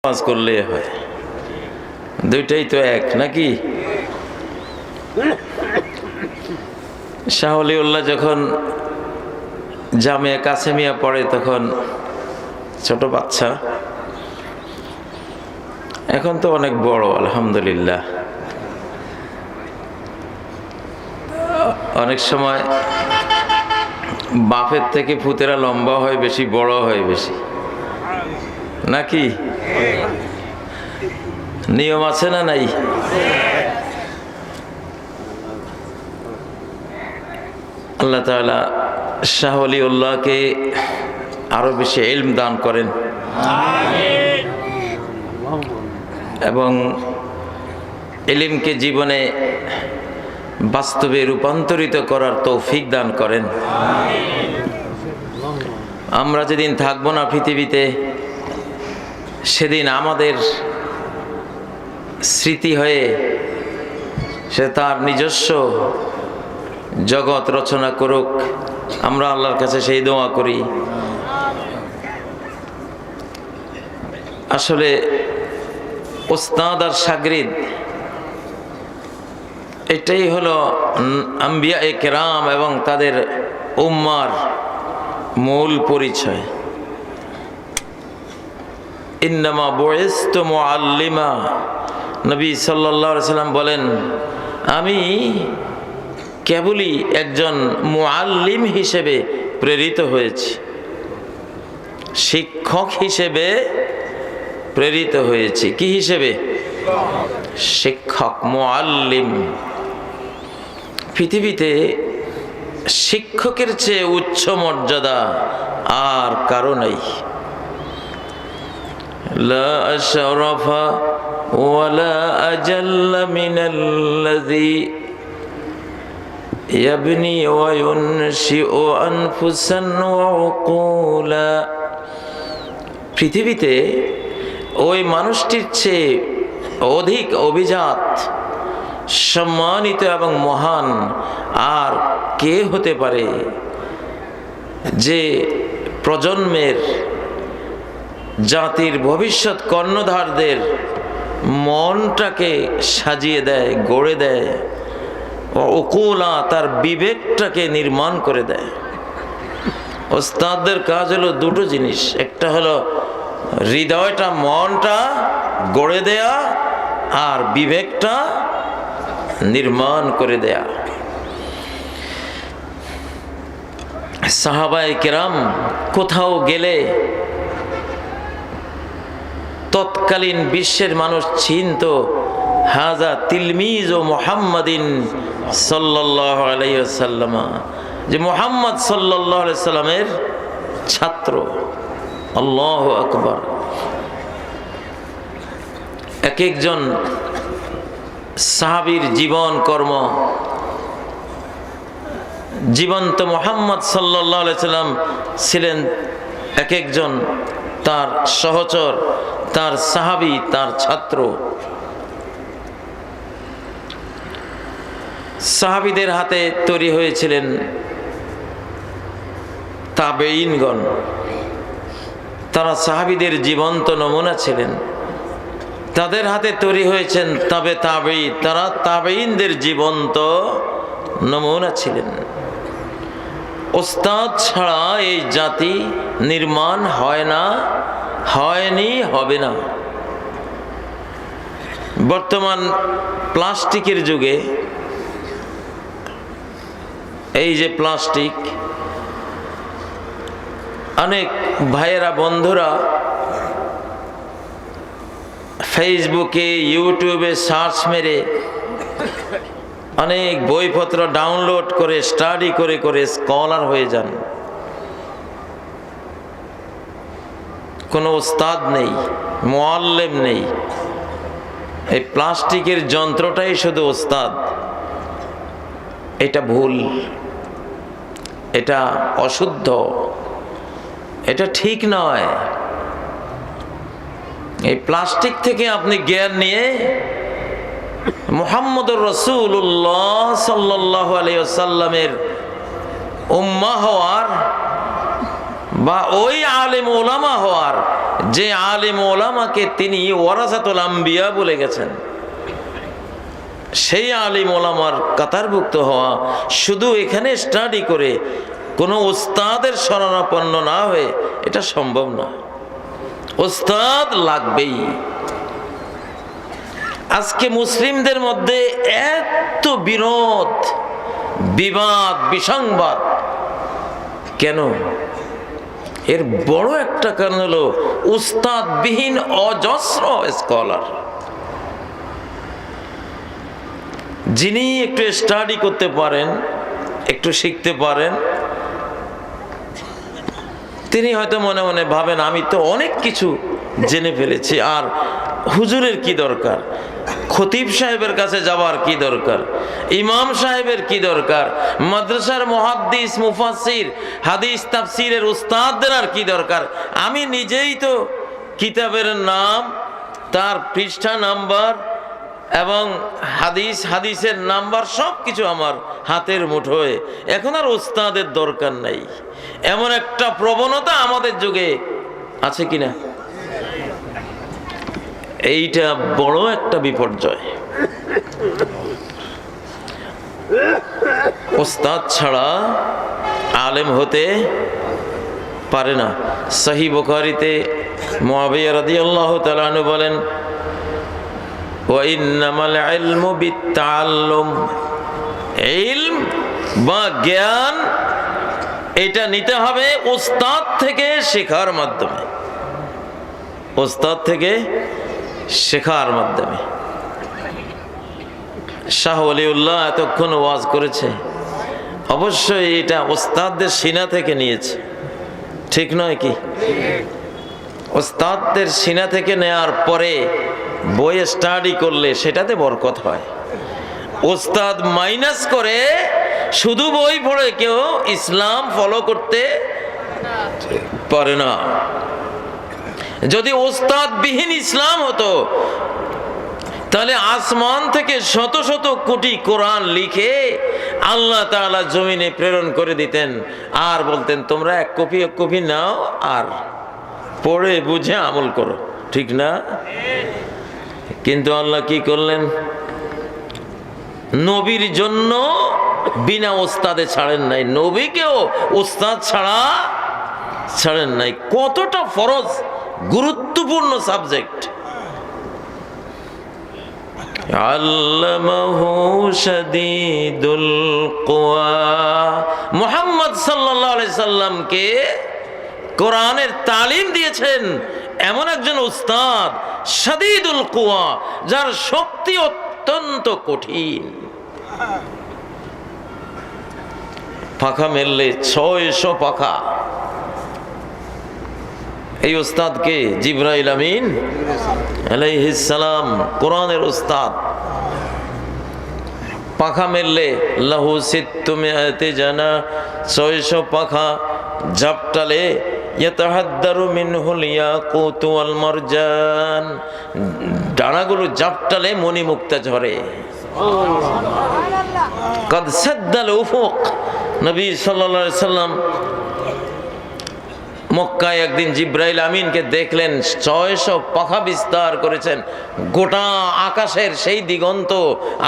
নামাজ করলে হয়, দুইটাই তো এক নাকি? শাহ ওলিউল্লাহ যখন জামিয়া কাসেমিয়া পড়ে তখন ছোট বাচ্চা, এখন তো অনেক বড় আলহামদুলিল্লাহ। অনেক সময় বাপের থেকে পুতেরা লম্বা হয় বেশি, বড় হয় বেশি নাকি? নিয়ম আছে না নাই? আল্লাহ তাআলা শাহ ওলিউল্লাহকে আরো বেশি ইলম দান করেন এবং ইলমকে জীবনে বাস্তবে রূপান্তরিত করার তৌফিক দান করেন। আমরা যেদিন থাকবো না পৃথিবীতে, সেদিন আমাদের স্মৃতি হয়ে সে তার নিজস্ব জগৎ রচনা করুক, আমরা আল্লাহর কাছে সেই দোয়া করি। আসলে ওস্তাদ আর শাগরিদ এটাই হলো আম্বিয়া কেরাম এবং তাদের উম্মার মূল পরিচয়। ইন্নামা বুইসতু মুআল্লিমা, নবী সাল্লাল্লাহু আলাইহি সাল্লাম বলেন, আমি কেবলই একজন মুআল্লিম হিসেবে প্রেরিত হয়েছি, শিক্ষক হিসেবে প্রেরিত হয়েছি। কি হিসেবে? শিক্ষক, মুআল্লিম। পৃথিবীতে শিক্ষকের চেয়ে উচ্চ মর্যাদা আর কারো নাই। লা আশরাফা ওয়ালা আজাল্লা মিনাল্লাযী ইয়াবনি ওয়া ইউনশিউ আনফুসান ওয়া উকুলা। পৃথিবীতে ওই মানুষটির চেয়ে অধিক অভিজাত, সম্মানিত এবং মহান আর কে হতে পারে, যে প্রজন্মের জাতির ভবিষ্যৎ কর্ণধারদের মনটাকে সাজিয়ে দেয়, গড়ে দেয়, উকুলা তার বিবেকটাকে নির্মাণ করে দেয়। ওস্তাদদের কাজ হলো দুটো জিনিস, একটা হলো হৃদয়টা, মনটা গড়ে দেয়া, আর বিবেকটা নির্মাণ করে দেয়া। সাহাবায়ে কেরাম কোথাও গেলে তৎকালীন বিশ্বের মানুষ চিনত হাজা তিলমিজ ও মুহাম্মাদিন সাল্লাল্লাহু আলাইহি ওয়াসাল্লাম, যে মুহাম্মদ সাল্লাল্লাহু আলাইহি সাল্লামের ছাত্র। আল্লাহু আকবার। এক একজন সাহাবীর জীবন কর্ম, জীবন্ত মুহাম্মদ সাল্লাল্লাহু আলাইহি সাল্লাম ছিলেন এক একজন তার সহচর, তার সাহাবী, তার ছাত্র। সাহাবীদের হাতে তৈরি হয়েছিলেন তাবেঈনগণ, তারা সাহাবীদের জীবন্ত নমুনা ছিলেন। তাদের হাতে তৈরি হয়েছেন তাবেঈ, তারা তাবেঈনদের জীবন্ত নমুনা ছিলেন। ওস্তাদ ছাড়া এই জাতি নির্মাণ হয় না, হয়নি, হবে না। বর্তমান প্লাস্টিকের যুগে এই যে প্লাস্টিক, অনেক ভাইয়েরা, বন্ধুরা ফেসবুকে, ইউটিউবে সার্চ মেরে অনেক বইপত্র ডাউনলোড করে স্টাডি করে করে স্কলার হয়ে যান। কোনো ওস্তাদ নেই, মুআল্লিম নেই। এই প্লাস্টিকের যন্ত্রটাই শুধু ওস্তাদ। এটা ভুল, এটা অশুদ্ধ, এটা ঠিক নয়। এই প্লাস্টিক থেকে আপনি জ্ঞান নিয়ে মুহাম্মদুর রাসূলুল্লাহ সাল্লাল্লাহু আলাইহি ওয়াসাল্লামের উম্মাহ হওয়ার বা ওই আলেম ওলামা হওয়ার যে আলিম ওলামাকে তিনি ওয়ারাসাতুল আম্বিয়া বলে গেছেন, সেই আলিম ওলামার কাতারভুক্ত হওয়া, শুধু এখানে স্টাডি করে কোনো ওস্তাদের শরণাপন্ন না হয়ে এটা সম্ভব না। ওস্তাদ লাগবেই। আজকে মুসলিমদের মধ্যে এত বিরোধ, বিবাদ, বিসংবাদ কেন? এর বড় একটা কারণ হলো উস্তাদবিহীন অজস্র স্কলার। যিনি একটু স্টাডি করতে পারেন, একটু শিখতে পারেন, তিনি হয়তো মনে মনে ভাবেন আমি তো অনেক কিছু জেনে ফেলেছি, আর হুজুরের কি দরকার, খতিব সাহেবের কাছে যাওয়ার কি দরকার, ইমাম সাহেবের কি দরকার, মাদ্রাসার মুহাদ্দিস মুফাসসির হাদিস তাফসিরের উস্তাদদের আর কি দরকার, আমি নিজেই তো কিতাবের নাম, তার পৃষ্ঠা নাম্বার এবং হাদিসের নাম্বার সব কিছু আমার হাতের মুঠোয়, এখন আর উস্তাদের দরকার নাই। এমন একটা প্রবণতা আমাদের যুগে আছে কিনা? এইটা বড় একটা বিপর্যয়। উস্তাদ ছাড়া আলেম হতে পারে না। সহিহ বুখারীতে মুআবিয়া রাদিয়াল্লাহু তাআলা আনহু বলেন, ওয়া ইন্নামাল ইলমু বিত্তাআল্লুম, ইলম বা জ্ঞান এটা নিতে হবে উস্তাদ থেকে শেখার মাধ্যমে, উস্তাদ থেকে শেখার মাধ্যমে। শাহ ওলিউল্লাহ এতক্ষণ ওয়াজ করেছে, অবশ্যই এটা উস্তাদদের সিনা থেকে নিয়েছে, ঠিক নয় কি? উস্তাদদের সিনা থেকে নেয়ার পরে বই স্টাডি করলে সেটাতে বরকত হয়। উস্তাদ মাইনাস করে শুধু বই পড়ে কেউ ইসলাম ফলো করতে পারে না। যদি উস্তাদ বিহীন ইসলাম হতো তাহলে আসমান থেকে শত শত কোটি কোরআন লিখে আল্লাহ তাআলা জমিনে প্রেরণ করে দিতেন, আর বলতেন তোমরা এক কপি নাও আর পড়ে বুঝে আমল করো, ঠিক না? কিন্তু আল্লাহ কি করলেন? নবীর জন্য বিনা ওস্তাদে ছাড়েন নাই, নবীকেও ওস্তাদ ছাড়া ছাড়েন নাই। কতটা ফরজ, গুরুত্বপূর্ণ সাবজেক্ট। আল্লামাহু শাদীদুল কুওয়া, মুহাম্মদ সাল্লাল্লাহু আলাইহি সাল্লামকে কোরআনের তালিম দিয়েছেন এমন একজন উস্তাদ, শাদীদুল কুওয়া, যার শক্তি অত্যন্ত কঠিন। পাখা মেললে 600 পাখা। এই উস্তাদকে জিবরাইল আমিন আলাইহিস সালাম, কোরআনের উস্তাদ। পাখা মেললে লাহু সিত্তুমিআতি জানা, 600 পাখা ঝাপটালে ইয়াতাহাদ্দারু মিনহুল ইয়াকুত ওয়াল মারজান, ডানাগুলো ঝাপটালে মণিমুক্তা ঝরে। কাদ সাদ্দাল উফুক, নবী সাল্লাল্লাহু আলাইহি সাল্লাম মক্কায় একদিন জিবরাইল আমিনকে দেখলেন 600 পাখা বিস্তার করেছেন, গোটা আকাশের সেই দিগন্ত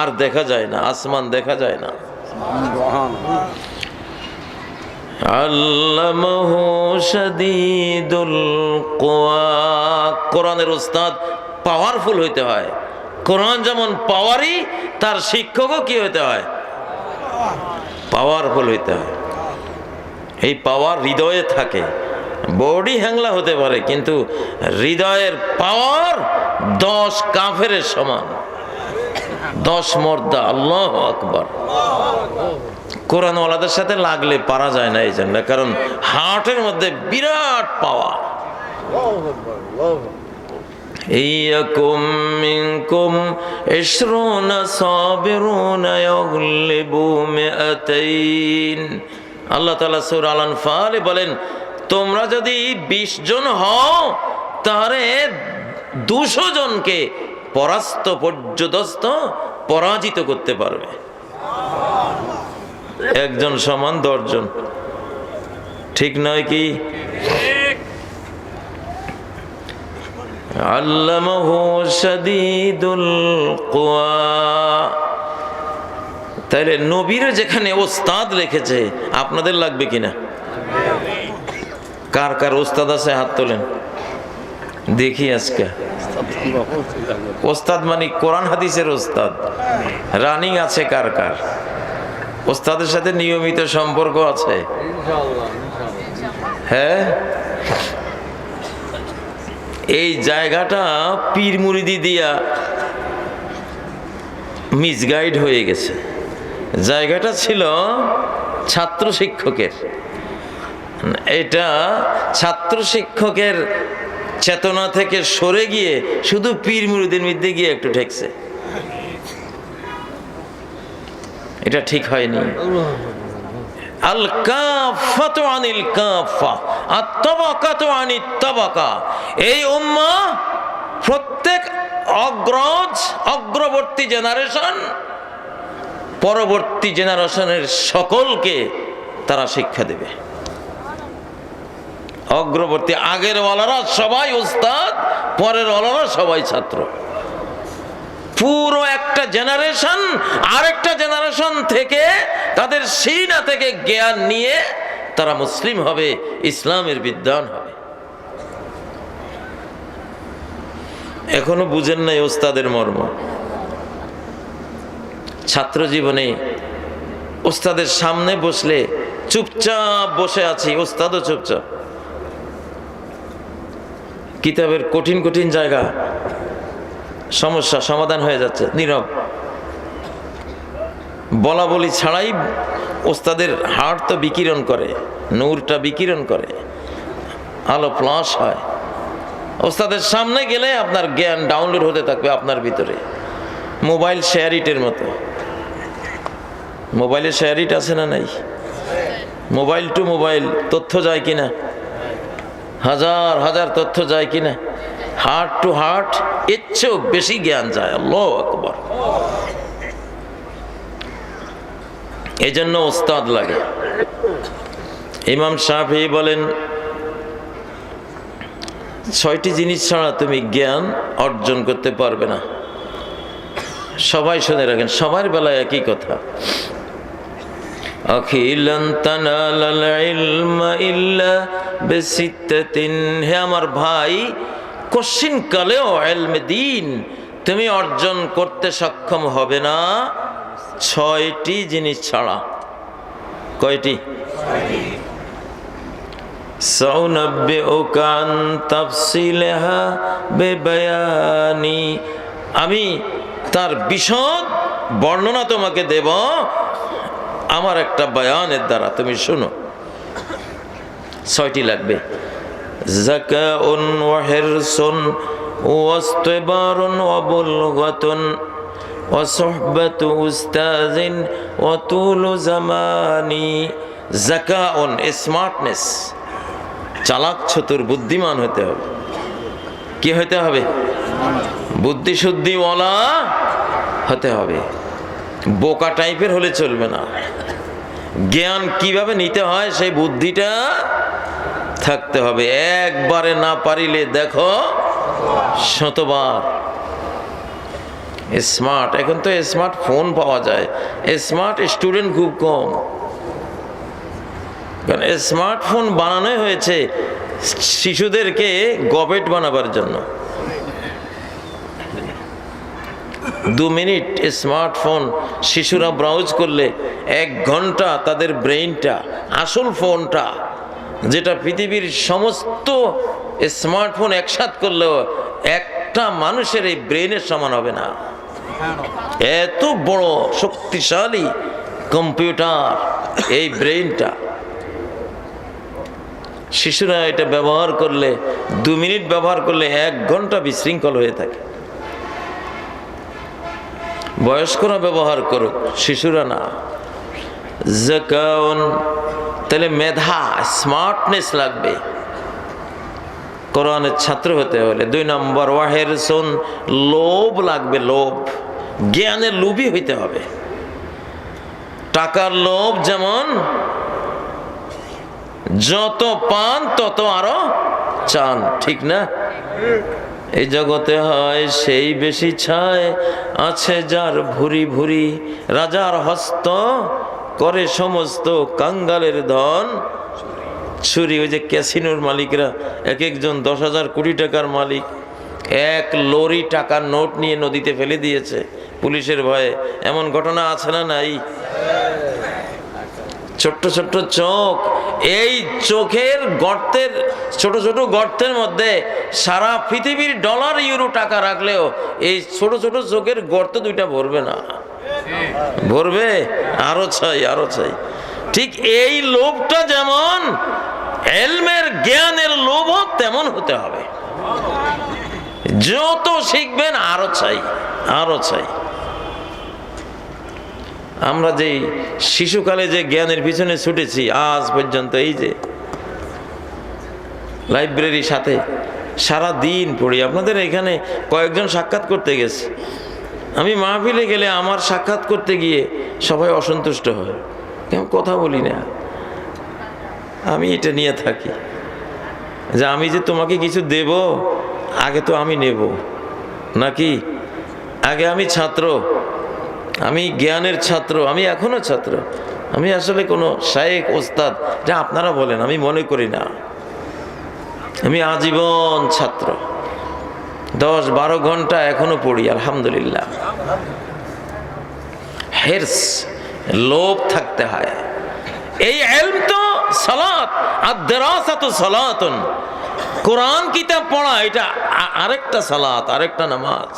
আর দেখা যায় না, আসমান দেখা যায় না। আল্লামাহু শাদীদুল কুওয়া, কোরআনের উস্তাদ পাওয়ারফুল হইতে হয়। কোরআন যেমন পাওয়ারি, তার শিক্ষকও কি হইতে হয়? পাওয়ারফুল হইতে হয়। এই পাওয়ার হৃদয়ে থাকে। বডি হ্যাংলা হতে পারে, কিন্তু হৃদয়ের পাওয়ার 10 কাফেরের সমান, 10 মর্দা। আল্লাহু আকবার। কোরআনওয়ালাদের সাথে লাগলে পারা যায় না এই জন্য, কারণ হার্টের মধ্যে বিরাট পাওয়ার। ইয়াকুম মিনকুম 20 সাবিরুনা ইয়াগলিবু মিআতাইন। আল্লাহ তাআলা সূরা আল আনফালে বলেন, তোমরা যদি 20 জন হও তাহলে 200 জনকে পরাজিত করতে পারবে। একজন সমান 10 জন, ঠিক নয় কি? আল্লামাহু শাদীদুল কুওয়া। তাহলে নবীর যেখানে ওস্তাদ লিখেছে, আপনাদের লাগবে কিনা? কার কার ওস্তাদ আছে হাত তোলেন দেখি আজকে। ওস্তাদ মানে কোরআন হাদিসের ওস্তাদ রানিং আছে কার কার? ওস্তাদের সাথে নিয়মিত সম্পর্ক আছে? হ্যাঁ, এই জায়গাটা পীর মুরিদি দিয়া মিসগাইড হয়ে গেছে। জায়গাটা ছিল ছাত্র শিক্ষকের, এটা ছাত্র শিক্ষকের চেতনা থেকে সরে গিয়ে শুধু পীর মুরিদের মধ্যে গিয়ে একটু ঠেকছে। এটা ঠিক হয়নি। আল কাফাতু আনিল কাফা, আত-তাবাকাতু আনিত তাবাকা। এই উম্মাহ প্রত্যেক অগ্রবর্তী জেনারেশন পরবর্তী জেনারেশনের সকলকে তারা শিক্ষা দেবে। অগ্রবর্তী আগের ওয়ালারা সবাই উস্তাদ, পরের ওয়ালারা সবাই ছাত্র। পুরো একটা জেনারেশন আরেকটা জেনারেশন থেকে তাদের সিনা থেকে জ্ঞান নিয়ে তারা মুসলিম হবে, ইসলামের বিদ্বান হবে। এখনো বুঝেন নাই ওস্তাদের মর্ম। ছাত্র জীবনে ওস্তাদের সামনে বসলে চুপচাপ বসে আছি, ওস্তাদও চুপচাপ। কিতাবের কঠিন কঠিন জায়গা সমস্যা সমাধান হয়ে যাচ্ছে, নীরব। বলা বলি ছাড়াই ওস্তাদের হাড় তো বিকিরণ করে, নূরটা বিকিরণ করে, আলো ফ্লাশ হয়। ওস্তাদের সামনে গেলে আপনার জ্ঞান ডাউনলোড হতে থাকবে আপনার ভিতরে। মোবাইল শেয়ার ইটের মতো। মোবাইলে শেয়ার ইট আছে না নাই? মোবাইল টু মোবাইল তথ্য যায় কিনা? হাজার হাজার তথ্য যায় কিনা? হার্ট টু হার্ট এর চেয়েও বেশি জ্ঞান যায়। আল্লাহু আকবার। এই জন্য ওস্তাদ লাগে। ইমাম শাফিঈ বলেন, 6টি জিনিস ছাড়া তুমি জ্ঞান অর্জন করতে পারবে না। সবাই শুনে রাখেন, সবার বেলায় একই কথা। আখিলান তানালাল ইলমা ইল্লা বিসিত্তাতিন। হে আমার ভাই, কশিন কালেও ইলমে দ্বীন তুমি অর্জন করতে সক্ষম হবে না 6টি জিনিস ছাড়া। কয়টি? সাউনাব্বিউকা আন তাফসিলহা বিবায়ানি। আমি তার বিশদ বর্ণনা তোমাকে দেব আমার একটা বয়ানের দ্বারা, তুমি শুনো। 6টি লাগবে। যাকাউন ওয়া হিরসুন ওয়া ইসতিবারুন ওয়া বুলগাতুন ওয়া সুহবাতু উস্তাযিন ওয়া তুলু জামানি। যাকাউন স্মার্টনেস, চালাক চতুর বুদ্ধিমান হতে হবে। কি হতে হবে? বুদ্ধি শুদ্ধিওয়ালা হতে হবে। বোকা টাইপের হলে চলবে না। জ্ঞান কিভাবে নিতে হয় সেই বুদ্ধিটা থাকতে হবে। একবারে না পারিলে দেখো শতবার। স্মার্ট, এখন তো স্মার্ট ফোন পাওয়া যায়, স্মার্ট স্টুডেন্ট খুব কম। কারণ স্মার্টফোন বানানোই হয়েছে শিশুদেরকে গবেট বানাবার জন্য। 2 মিনিট স্মার্টফোন শিশুরা ব্রাউজ করলে 1 ঘন্টা তাদের ব্রেইনটা, আসল ফোনটা যেটা পৃথিবীর সমস্ত স্মার্টফোন একসাথ করলেও একটা মানুষের এই ব্রেইনের সমান হবে না। এত বড় শক্তিশালী কম্পিউটার এই ব্রেইনটা। শিশুরা এটা ব্যবহার করলে 2 মিনিট ব্যবহার করলে 1 ঘন্টা বিশৃঙ্খল হয়ে থাকে। বয়স্করা ব্যবহার করুক, শিশুরা না। যাকাউন, তাহলে মেধা, স্মার্টনেস লাগবে কোরআনের ছাত্র হতে হলে। 2 নম্বর ওয়া হিরসুন, লোভ লাগবে। লোভ, জ্ঞানের লোভী হইতে হবে। টাকার লোভ যেমন যত পান তত আরো চান, ঠিক না? এই জগতে হয় সেই বেশি ছায়, আছে যার ভুরি ভুরি। রাজার হস্ত করে সমস্ত কাঙ্গালের ধন চুরি। ওই যে ক্যাসিনোর মালিকরা এক একজন 10,000 কোটি টাকার মালিক, এক লরি টাকার নোট নিয়ে নদীতে ফেলে দিয়েছে পুলিশের ভয়ে। এমন ঘটনা আছে না নাই? ছোট্ট ছোট্ট চোখ, এই চোখের গর্তের, ছোট ছোট গর্তের মধ্যে সারা পৃথিবীর ডলার ইউরো টাকা রাখলেও এই ছোট ছোট চোখের গর্ত দুইটা ভরবে না। ভরবে? আরো চাই, আরো চাই। ঠিক এই লোভটা যেমন ইলমের জ্ঞানের লোভ তেমন হতে হবে। যত শিখবেন আরো চাই, আরো চাই। আমরা যে শিশুকালে যে জ্ঞানের পিছনে ছুটেছি আজ পর্যন্ত, এই যে লাইব্রেরির সাথে সারা দিন পড়ি। আপনাদের এখানে কয়েকজন সাক্ষাৎ করতে গেছে, আমি মাহফিলে গেলে আমার সাক্ষাৎ করতে গিয়ে সবাই অসন্তুষ্ট হয়, কেমন কথা বলি না। আমি এটা নিয়ে থাকি যে আমি যে তোমাকে কিছু দেব, আগে তো আমি নেব নাকি? আগে আমি ছাত্র, আমি জ্ঞানের ছাত্র, আমি এখনো ছাত্র। আমি আসলে কোনো শায়েখ ওস্তাদ যা আপনারা বলেন আমি মনে করি না। আমি আজীবন ছাত্র, 10-12 ঘন্টা এখনো পড়ি আলহামদুলিল্লাহ। হিরস, লোভ থাকতে হয়। এই ইলম তো সালাত, আদ-দিরাসাতু সালাতুন। কোরআন কিতাব পড়া এটা আরেকটা সালাত, আরেকটা নামাজ।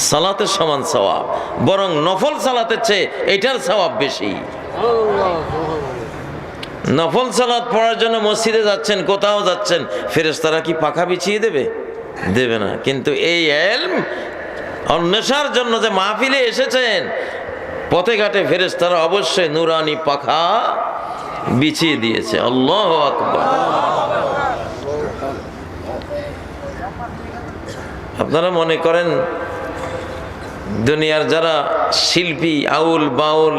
সালাতের সমান সওয়াব, বরং নফল সালাতের চেয়ে এটার সওয়াব বেশি। নফল সালাত পড়ার জন্য মসজিদে যাচ্ছেন, কোথাও যাচ্ছেন, ফেরেশতারা কি পাখা বিছিয়ে দেবে? দেবে না। কিন্তু এই ইলম অন্বেষার জন্য যে মাহফিলে এসেছেন, পথে ঘাটে ফেরেশতারা অবশ্যই নুরানি পাখা বিছিয়ে দিয়েছে। আল্লাহু আকবার। আপনারা মনে করেন দুনিয়ার যারা শিল্পী, আউল বাউল,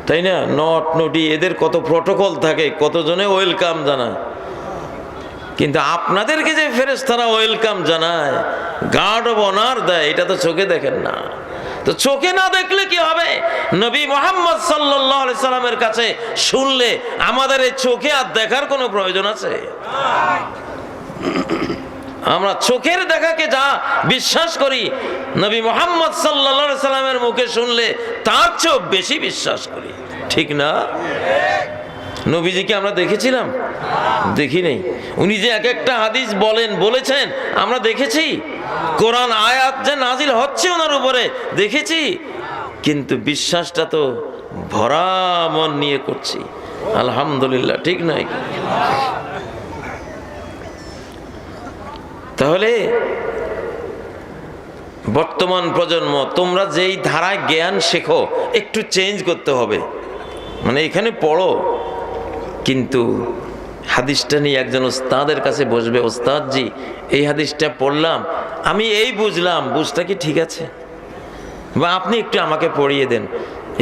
তাই না, নট নটি, এদের কত প্রটোকল থাকে, কতজনে ওয়েলকাম জানায়। কিন্তু আপনাদেরকে যে ফেরেশতারা ওয়েলকাম জানায়, গার্ড অব অনার দেয়, এটা তো চোখে দেখেন না। তো চোখে না দেখলে কি হবে? নবী মুহাম্মদ সাল্লাল্লাহু আলাইহি সাল্লামের কাছে শুনলে আমাদের এই চোখে আর দেখার কোনো প্রয়োজন আছে? আমরা চোখের দেখাকে যা বিশ্বাস করি, নবী মুহাম্মদ সাল্লাল্লাহু আলাইহি সাল্লামের মুখে শুনলে তার চেয়েও বেশি বিশ্বাস করি, ঠিক না? নবীজিকে আমরা দেখেছিলাম? দেখি নেই। উনি যে এক একটা হাদিস বলেছেন আমরা দেখেছি। কোরআন আয়াত যে নাজিল হচ্ছে ওনার উপরে দেখেছি, কিন্তু বিশ্বাসটা তো ভরা মন নিয়ে করছি আলহামদুলিল্লাহ, ঠিক নয়? তাহলে বর্তমান প্রজন্ম, তোমরা যেই ধারায় জ্ঞান শেখো একটু চেঞ্জ করতে হবে। মানে এখানে পড়ো, কিন্তু হাদিসটা নিয়ে একজন ওস্তাদের কাছে বসবে, ওস্তাদ জি এই হাদিসটা পড়লাম, আমি এই বুঝলাম, বুঝটা কি ঠিক আছে? বা আপনি একটু আমাকে পড়িয়ে দেন।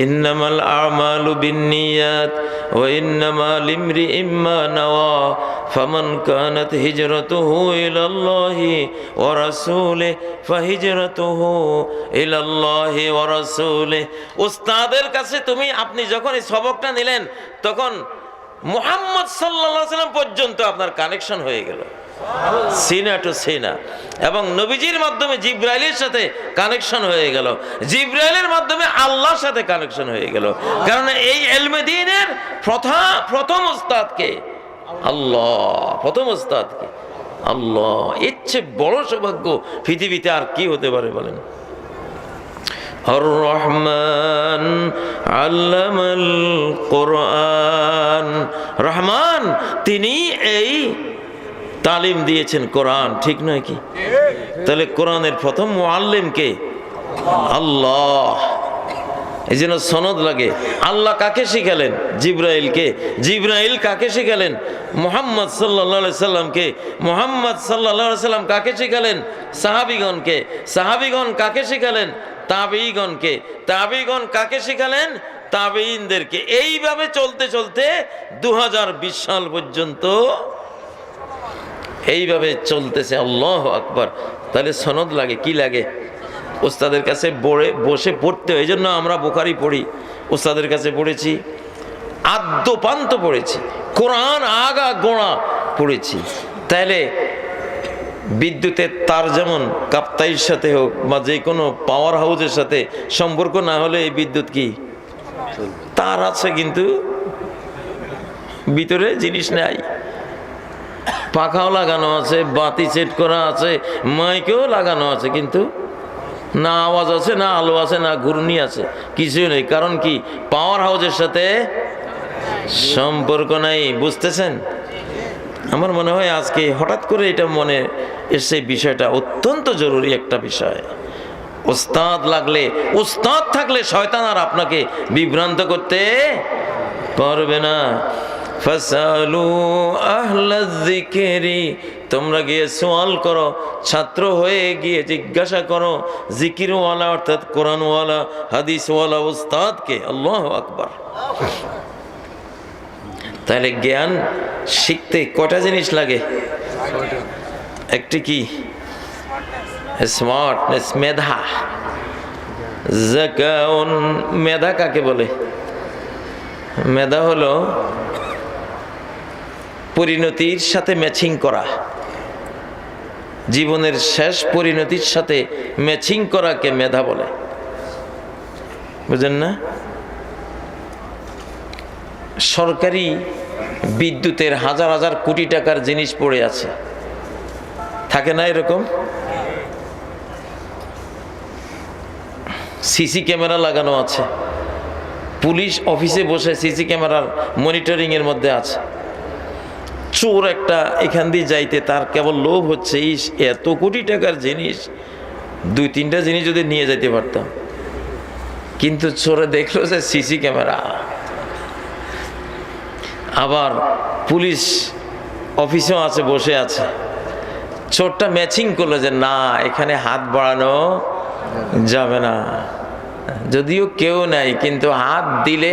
ইন্নামাল আমালু বিন্নিয়াত ওয়া ইন্নামা লিমরিইম মা নাওয়া ফামান কানাত হিজরাতুহু ইলাল্লাহি ওয়া রাসূলিহি ফাহিজরাতুহু ইলাল্লাহি ওয়া রাসূলিহি। ওস্তাদের কাছে আপনি যখন এই সবকটা নিলেন, তখন মুহাম্মদ সাল্লাল্লাহু আলাইহি সাল্লাম পর্যন্ত আপনার কানেকশন হয়ে গেল, সিনা টু সিনা। এবং নবীজির মাধ্যমে জিবরাইলের সাথে কানেকশন হয়ে গেল, জিবরাইলের মাধ্যমে আল্লাহর সাথে কানেকশন হয়ে গেল। কারণ এই ইলমে দ্বীনের প্রথম উস্তাদ কে? আল্লাহ। প্রথম উস্তাদ কে? আল্লাহ। এর চেয়ে বড় সৌভাগ্য পৃথিবীতে আর কি হতে পারে বলেন? আর রহমান আল্লামাল কোরআন। রহমান তিনি এই তালিম দিয়েছেন কোরআন, ঠিক নয় কি? তাহলে কোরআনের প্রথম মুআল্লিম কে? আল্লাহ। এই জন্য সনদ লাগে। আল্লাহ কাকে শিখালেন? জিবরাইলকে। জিবরাইল কাকে শিখালেন? মুহাম্মদ সাল্লাল্লাহু আলাইহি সাল্লামকে। মুহাম্মদ সাল্লাল্লাহু আলাইহি সাল্লাম কাকে শিখালেন? সাহাবীগণকে। সাহাবীগণ কাকে শিখালেন? তাবেঈগণকে। তাবেঈগণ কাকে শিখালেন? তাবেঈনদেরকে। এইভাবে চলতে চলতে 2020 সাল পর্যন্ত এইভাবে চলতেছে। আল্লাহু আকবার। তাহলে সনদ লাগে, কি লাগে? ওস্তাদের কাছে বসে পড়তে হয়। এই জন্য আমরা বুখারী পড়ি, ওস্তাদের কাছে পড়েছি, আদ্যপান্ত পড়েছি, কোরআন আগা গোড়া পড়েছি। তাহলে বিদ্যুতের তার যেমন কাপ্তাইয়ের সাথে হোক বা যে কোনো পাওয়ার হাউসের সাথে সম্পর্ক না হলে এই বিদ্যুৎ কি? তার আছে কিন্তু ভিতরে জিনিস নাই। পাখাও লাগানো আছে, বাতি সেট করা আছে, মাইকেও লাগানো আছে, কিন্তু না আওয়াজ আছে, না আলো আছে, না ঘূর্ণি আছে, কিছুই নেই। কারণ কি? পাওয়ার হাউসের সাথে সম্পর্ক নাই। বুঝতেছেন? আমার মনে হয় আজকে হঠাৎ করে এটা মনে এসে, বিষয়টা অত্যন্ত জরুরি একটা বিষয়। ওস্তাদ লাগলে, ওস্তাদ থাকলে শয়তান আর আপনাকে বিভ্রান্ত করতে পারবে না। ফাসালু আহলায যিকরি, তোমরা গিয়ে সওয়াল করো, ছাত্র হয়ে গিয়ে জিজ্ঞাসা করো জিকিরওয়ালা অর্থাৎ কোরআনওয়ালা হাদিসওয়ালা ওস্তাদকে। আল্লাহু আকবার। তাহলে জ্ঞান শিখতে কটা জিনিস লাগে? একটি কি? স্মার্টনেস, মেধা। যাকাউন, মেধা কাকে বলে? মেধা হলো পরিণতির সাথে ম্যাচিং করা, জীবনের শেষ পরিণতির সাথে ম্যাচিং করাকে মেধা বলে। বুঝেন না? সরকারি বিদ্যুতের হাজার হাজার কোটি টাকার জিনিস পড়ে আছে, থাকে না এরকম? সিসি ক্যামেরা লাগানো আছে, পুলিশ অফিসে বসে সিসি ক্যামেরার মনিটরিং এর মধ্যে আছে। চোর একটা এখান দিয়ে যাইতে তার কেবল লোভ হচ্ছে, এত কোটি টাকার জিনিস, দুই তিনটা জিনিস যদি নিয়ে যাইতে পারতাম। কিন্তু চোরে দেখলো যে সিসি ক্যামেরা। আবার পুলিশ অফিসেও আছে, বসে আছে, চোরটা ম্যাচিং করলো যে না, এখানে হাত বাড়ানো যাবে না, যদিও কেউ নাই, কিন্তু হাত দিলে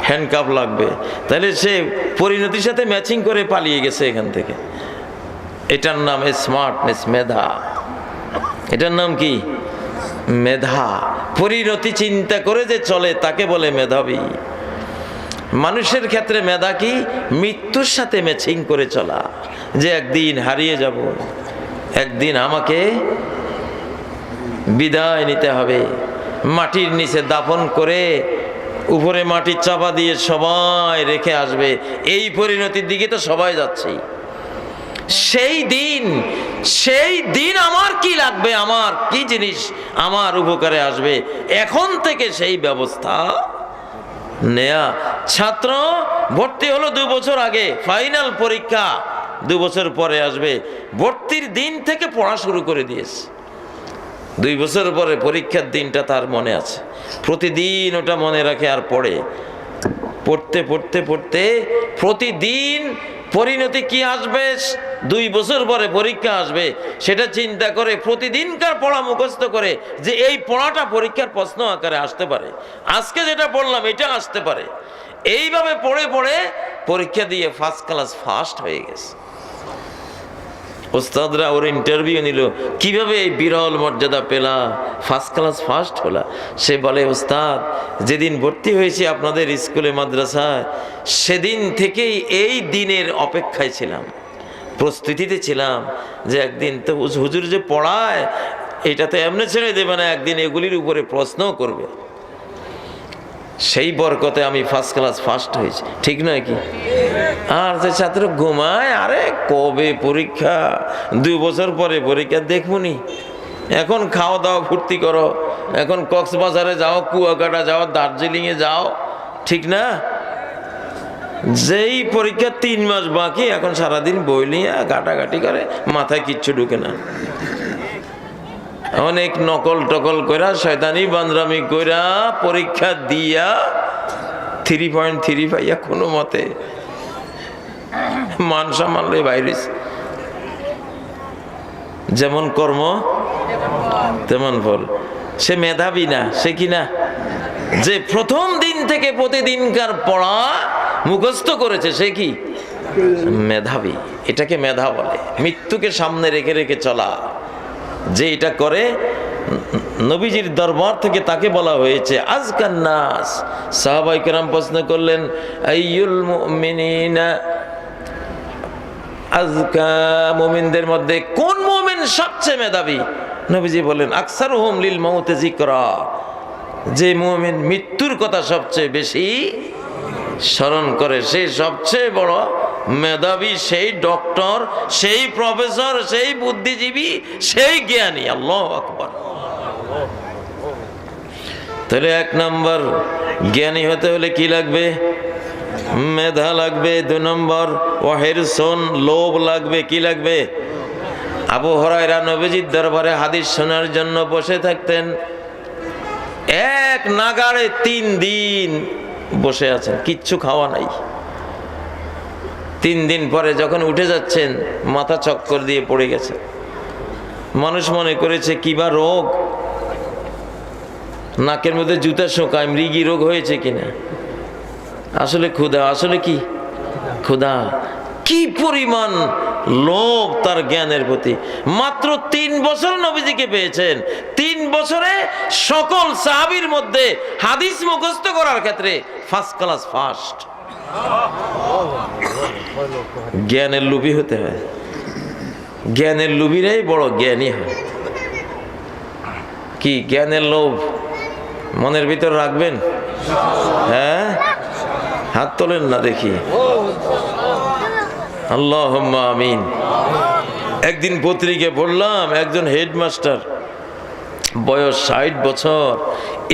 হ্যান্ডকাপ লাগবে। তাহলে সে পরিণতির সাথে ম্যাচিং করে পালিয়ে গেছে এখান থেকে। এটার নাম স্মার্টনেস, মেধা। এটার নাম কি? মেধা। পরিণতি চিন্তা করে যে চলে তাকে বলে মেধাবী। মানুষের ক্ষেত্রে মেধা কি? মৃত্যুর সাথে ম্যাচিং করে চলা, যে একদিন হারিয়ে যাব, একদিন আমাকে বিদায় নিতে হবে, মাটির নিচে দাফন করে উপরে মাটির চাপা দিয়ে সবাই রেখে আসবে। এই পরিণতির দিকে তো সবাই যাচ্ছেই। সেই দিন আমার কি লাগবে, আমার কি জিনিস আমার উপকারে আসবে, এখন থেকে সেই ব্যবস্থা নেয়া। ছাত্র ভর্তি হলো 2 বছর আগে, ফাইনাল পরীক্ষা 2 বছর পরে আসবে, ভর্তির দিন থেকে পড়া শুরু করে দিয়েছে। 2 বছর পরে পরীক্ষার দিনটা তার মনে আছে, প্রতিদিন ওটা মনে রাখে আর পড়ে। পড়তে পড়তে পড়তে প্রতিদিন পরিণতি কি আসবে, 2 বছর পরে পরীক্ষা আসবে, সেটা চিন্তা করে প্রতিদিনকার পড়া মুখস্থ করে যে এই পড়াটা পরীক্ষার প্রশ্ন আকারে আসতে পারে, আজকে যেটা পড়লাম এটা আসতে পারে। এইভাবে পড়ে পড়ে পরীক্ষা দিয়ে ফার্স্ট ক্লাস ফার্স্ট হয়ে গেছে। ওস্তাদরা ওর ইন্টারভিউ নিল, কিভাবে এই বিরল মর্যাদা পেলা, ফার্স্ট ক্লাস ফার্স্ট হলা? সে বলে, ওস্তাদ যেদিন ভর্তি হয়েছি আপনাদের স্কুলে মাদ্রাসায়, সেদিন থেকেই এই দিনের অপেক্ষায় ছিলাম, প্রস্তুতিতে ছিলাম যে একদিন তো হুজুর যে পড়ায় এটা তো এমনি ছেড়ে দেবে না, একদিন এগুলির উপরে প্রশ্নও করবে। সেই বরকতে আমি ফার্স্ট ক্লাস ফার্স্ট হয়েছি, ঠিক নয় কি? আর যে ছাত্র ঘুমায়, আরে কবে পরীক্ষা, 2 বছর পরে পরীক্ষা, দেখবনি। এখন খাওয়া দাওয়া ফুর্তি করো, এখন কক্সবাজারে যাও, কুয়াকাটা যাও, দার্জিলিংয়ে যাও, ঠিক না? যেই পরীক্ষা 3 মাস বাকি, এখন সারাদিন বই নিয়ে ঘাটাঘাটি করে, মাথায় কিচ্ছু ঢুকে না। অনেক নকল টকল কইরা, শয়তানি বান্দরামি কইরা পরীক্ষা দিয়া 3.3 পাইয়া কোনো মতে মান সামালে বাইরে। যেমন কর্ম তেমন ফল। সে মেধাবী না, সে কি না? যে প্রথম দিন থেকে প্রতিদিনকার পড়া মুখস্থ করেছে, সে কি? মেধাবী। এটাকে মেধা বলে। মৃত্যুকে সামনে রেখে রেখে চলা, যে এটা করে, নবীজির দরবার থেকে তাকে বলা হয়েছে আজকান নাস। সাহাবায়ে কেরাম প্রশ্ন করলেন, আইয়ুল মুমিনিনা আজকা, মুমিনদের মধ্যে কোন মুমিন সবচেয়ে মেধাবী? নবীজি বলেন আকসারুহুম লিল মাউতি যিকরা, যে মুমিন মৃত্যুর কথা সবচেয়ে বেশি স্মরণ করে সে সবচেয়ে বড় মেধাবী, সেই ডক্টর, সেই প্রফেসর, সেই বুদ্ধিজীবী, সেই জ্ঞানী। আল্লাহু আকবার। তাহলে 1 নম্বর জ্ঞানী হতে হলে কি লাগবে? মেধা লাগবে। 2 নম্বর ওয়াহিরসুন, লোভ লাগবে। কি লাগবে? আবু হুরায়রা নবীজির দরবারে হাদিস শোনার জন্য বসে থাকতেন, এক নাগাড়ে 3 দিন বসে আছেন, কিচ্ছু খাওয়া নাই। 3 দিন পরে যখন উঠে যাচ্ছেন, মাথা চক্কর দিয়ে পড়ে গেছে। মানুষ মনে করেছে কিবা রোগ, নাকের মধ্যে জুতা শোকায়, মৃগী রোগ হয়েছে কিনা। আসলে ক্ষুধা। আসলে কি? ক্ষুধা। কি পরিমাণ লোভ তার জ্ঞানের প্রতি। মাত্র 3 বছর নবীজিকে পেয়েছেন, 3 বছরে সকল সাহাবীর মধ্যে হাদিস মুখস্থ করার ক্ষেত্রে ফার্স্ট ক্লাস, ফার্স্ট। জ্ঞানের লোভী হতে হয়, জ্ঞানের লোভীরাই বড় জ্ঞানী হয়। কি জ্ঞানের লোভ মনের ভিতর রাখবেন? হ্যাঁ, হাত তোলেন না দেখি। আল্লাহুম্মা আমিন। একদিন পত্রিকায় পড়লাম, একজন হেডমাস্টার, বয়স 60 বছর,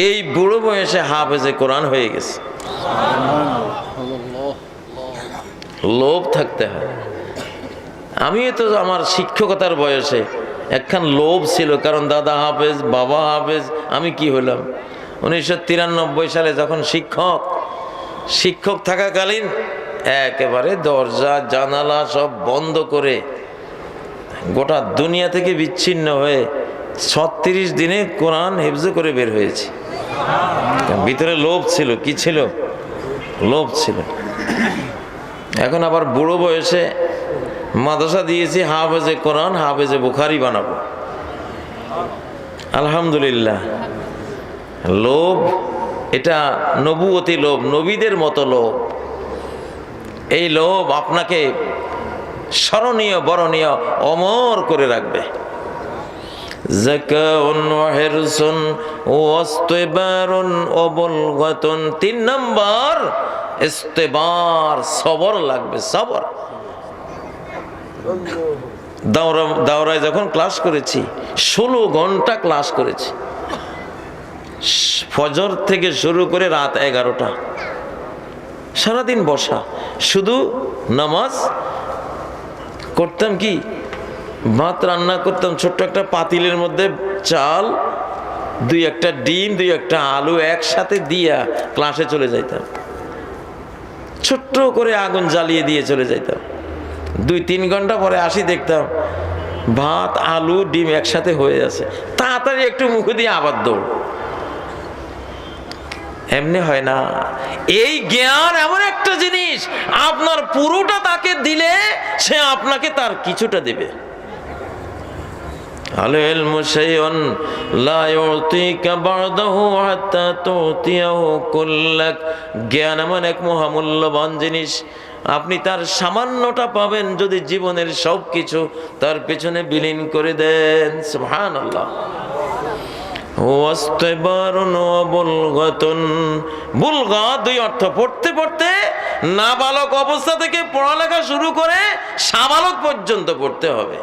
এই বুড়ো বয়সে হাফেজে কোরআন হয়ে গেছে। লোভ থাকতে হয়। আমিও তো আমার শিক্ষকতার বয়সে একখান লোভ ছিল, কারণ দাদা হাফেজ, বাবা হাফেজ, আমি কি হলাম? 1993 সালে যখন শিক্ষক থাকাকালীন একেবারে দরজা জানালা সব বন্ধ করে গোটা দুনিয়া থেকে বিচ্ছিন্ন হয়ে 36 দিনে কোরআন হিফজ করে বের হয়েছে। ভিতরে লোভ ছিল। কি ছিল? লোভ ছিল। এখন আবার বুড়ো বয়সে মাদ্রাসা দিয়েছি, হাফেজে কোরআন, হাফেজে বুখারী বানাবো। আলহামদুলিল্লাহ। লোভ এটা নবুয়তি লোভ, নবীদের মতো লোভ। এই লোভ আপনাকে স্মরণীয়, বরণীয়, অমর করে রাখবে। যাকাউন ওয়া হিরসুন ওয়াস্তিবারুন ওয়া বুলগাতুন। 3 নম্বর ইস্তিবার, সবর লাগবে, সবর। দাওরায় যখন ক্লাস করেছি, 16 ঘন্টা ক্লাস করেছি, ফজর থেকে শুরু করে রাত 11টা, সারাদিন বসা, শুধু নামাজ করতাম। কি ভাত রান্না করতাম, ছোট্ট একটা পাতিলের মধ্যে চাল, 2-1টা ডিম, 2-1টা আলু একসাথে দিয়া ক্লাসে চলে যাইতাম। ছোট্ট করে আগুন জ্বালিয়ে দিয়ে চলে যাইতাম। 2-3 ঘন্টা পরে আসি, দেখতাম ভাত, আলু, ডিম একসাথে হয়ে আছে। তাড়াতাড়ি একটু মুখে দিয়ে আবার দৌড়। এমনি হয় না। এই জ্ঞান এমন একটা জিনিস, আপনার পুরোটা তাকে দিলে সে আপনাকে তার কিছুটা দেবে। আল ইলমু শাইউন লা ইউতিকা বা'দাহু হাত্তা তুতিয়াহু কুল্লাক। জ্ঞান এমন এক মহামূল্যবান জিনিস, আপনি তার সামান্যটা পাবেন যদি জীবনের সব কিছু তার পেছনে বিলীন করে দেন। সুবহানাল্লাহ। ওয়াস্তিবারুন ওয়া বুলগাতুন। বুলগা 2 অর্থ। পড়তে পড়তে নাবালক অবস্থা থেকে পড়ালেখা শুরু করে সাবালক পর্যন্ত পড়তে হবে।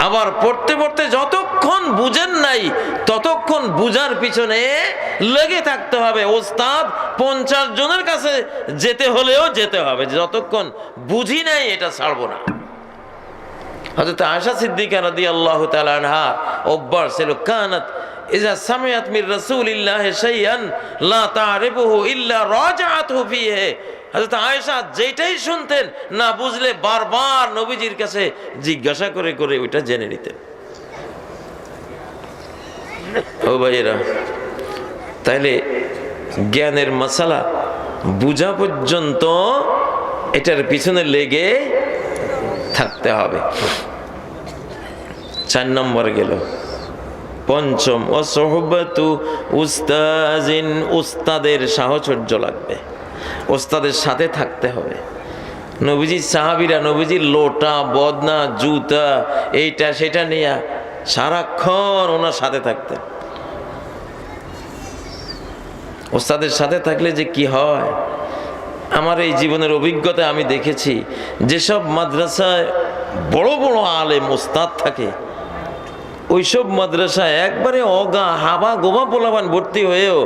আবার পড়তে পড়তে যতক্ষণ বুঝেন নাই ততক্ষণ বুঝার পিছনে লেগে থাকতে হবে। ওস্তাদ 50 জনের কাছে যেতে হলেও যেতে হবে, যতক্ষণ বুঝি নাই এটা ছাড়বো না। হযরত আয়েশা সিদ্দিকা রাদিয়াল্লাহু তাআলা আনহা অভ্যাস ছিল, কানাত ইজা সামিআত মির রাসূলিল্লাহি শাইআন লা তা'রিফুহু ইল্লা রাজাআতহু ফিহি। হযরত আয়েশা যেটাই শুনতেন না বুঝলে বারবার নবীজির কাছে জিজ্ঞাসা করে করে ওইটা জেনে নিতেন। ও ভাইয়েরা, তাইলে জ্ঞানের মাসালা বুঝা পর্যন্ত এটার পিছনে লেগে থাকতে হবে। 4 নম্বর গেল। পঞ্চম, ওয়াসহবাতু উস্তাজিন, উস্তাদের সাহচর্য লাগবে, উস্তাদের সাথে থাকতে হবে। নবীজির সাহাবীরা নবীজির লোটা বদনা জুতা এইটা সেটা নিয়ে সারাক্ষণ ওনার সাথে থাকতেন। ওস্তাদের সাথে থাকলে যে কি হয়, আমার এই জীবনের অভিজ্ঞতায় আমি দেখেছি, যেসব মাদ্রাসায় বড় বড় আলেম ওস্তাদ থাকে, ওইসব মাদ্রাসায় একবারে অগা হাবা গোবা পোলাবান ভর্তি হয়েও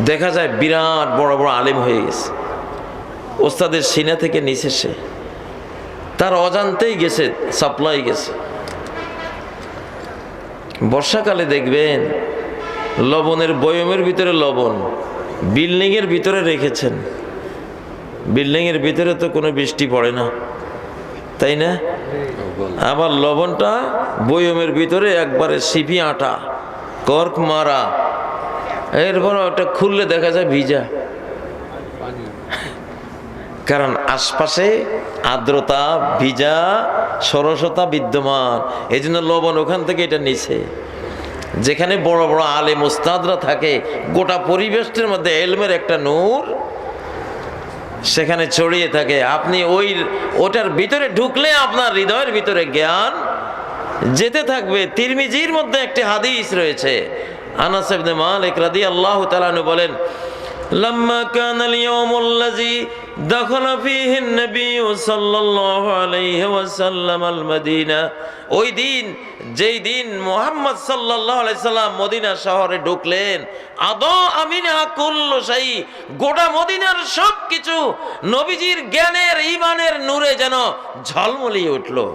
দেখা যায় বিরাট বড় বড় আলেম হয়ে গেছে। ওস্তাদের সিনা থেকে নিচে সে তার অজান্তেই গেছে, সাপ্লাই গেছে। বর্ষাকালে দেখবেন লবণের বয়মের ভিতরে লবণ বিল্ডিং এর ভিতরে রেখেছেন, বিল্ডিং এর ভিতরে তো কোনো বৃষ্টি পড়ে না, তাই না? আবার লবণটা বয়মের ভিতরে একবারে সিপি আটা কর্ক মারা, এরপর ওটা খুললে দেখা যায় ভিজা, কারণ আশপাশে আর্দ্রতা ভিজা সরসতা বিদ্যমান, এই জন্য লবণ ওখান থেকে এটা নিছে। যেখানে বড় বড় আলেম উস্তাদরা থাকে, গোটা পরিবেশটার মধ্যে এলমের একটা নূর সেখানে ছড়িয়ে থাকে। আপনি ওটার ভিতরে ঢুকলে আপনার হৃদয়ের ভিতরে জ্ঞান যেতে থাকবে। তিরমিজির মধ্যে একটি হাদিস রয়েছে, আনাস ইবনে মালিক রাদিয়াল্লাহু তাআলা আনহু বলেন, লাম্মা কানাল ইয়াউমুল্লাযী দাখালা ফীহি an-নবী সাল্লাল্লাহু আলাইহি ওয়াসাল্লাম আল-মদিনা, ওই দিন যেই দিন মুহাম্মদ সাল্লাল্লাহু আলাইহি সাল্লাম মদিনা শহরে ঢুকলেন, আদা আমিনহা কুল্লু শাই, গোটা মদিনার সবকিছু নবীজির জ্ঞানের ঈমানের নূরে যেন ঝলমলিয়ে উঠলো